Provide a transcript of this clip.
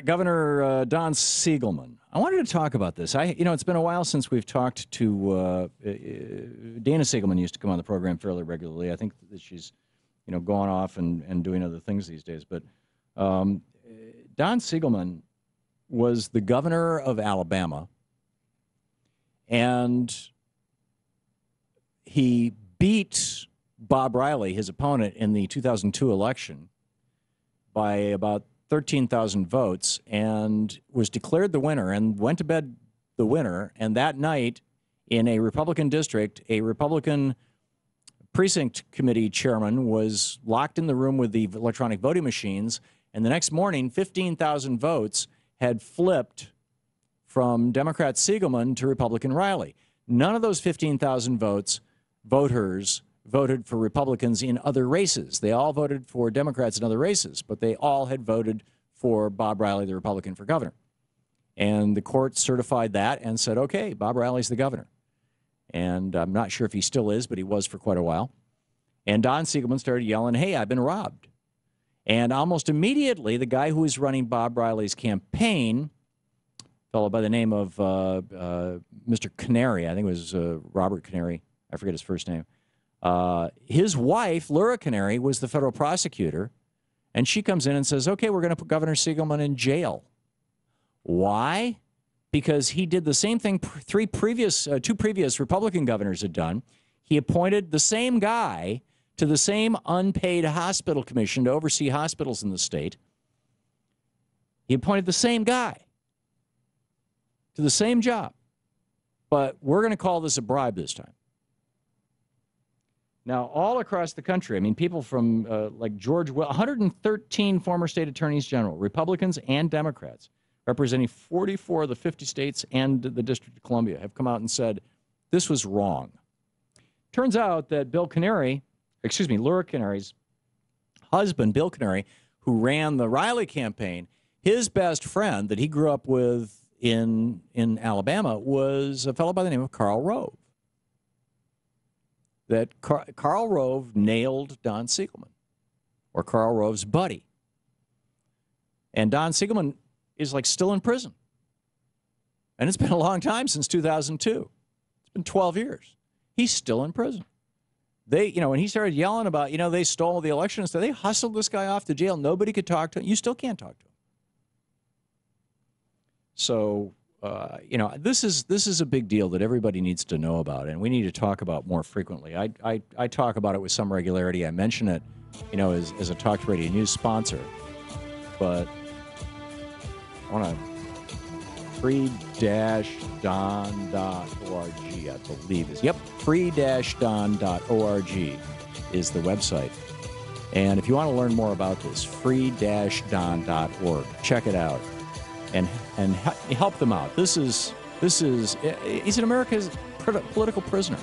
Governor Don Siegelman. I wanted to talk about this. It's been a while since we've talked to Dana Siegelman. Used to come on the program fairly regularly. I think that she's, gone off and doing other things these days. But Don Siegelman was the governor of Alabama, and he beat Bob Riley, his opponent, in the 2002 election by about 13,000 votes, and was declared the winner and went to bed the winner. And that night, in a Republican district, a Republican precinct committee chairman was locked in the room with the electronic voting machines. And the next morning, 15,000 votes had flipped from Democrat Siegelman to Republican Riley. None of those 15,000 voters voted for Republicans in other races. They all voted for Democrats in other races, but they all had voted for Bob Riley, the Republican, for governor. And the court certified that and said, okay, Bob Riley's the governor. And I'm not sure if he still is, but he was for quite a while. And Don Siegelman started yelling, hey, I've been robbed. And almost immediately, the guy who was running Bob Riley's campaign, a fellow by the name of Mr. Canary, I think it was Robert Canary, I forget his first name, his wife, Laura Canary, was the federal prosecutor, and she comes in and says, okay, we're going to put Governor Siegelman in jail. Why? Because he did the same thing two previous Republican governors had done. He appointed the same guy to the same unpaid hospital commission to oversee hospitals in the state. He appointed the same guy to the same job. But we're going to call this a bribe this time. Now, all across the country, I mean, people from like George, 113 former state attorneys general, Republicans and Democrats, representing 44 of the 50 states and the District of Columbia, have come out and said this was wrong. Turns out that Laura Canary's husband, Bill Canary, who ran the Riley campaign, his best friend that he grew up with in Alabama was a fellow by the name of Karl Rove. That Karl Rove nailed Don Siegelman, or Karl Rove's buddy. And Don Siegelman is like still in prison. And it's been a long time, since 2002. It's been 12 years. He's still in prison. They, when he started yelling about, they stole the election and stuff, they hustled this guy off to jail. Nobody could talk to him. You still can't talk to him. So, this is a big deal that everybody needs to know about, and we need to talk about more frequently. I talk about it with some regularity. I mention it, as a Talk Radio News sponsor. But I want to free-don.org, I believe is. Yep, free-don.org is the website. And if you want to learn more about this, free-don.org, check it out and help them out. He's an America's political prisoner.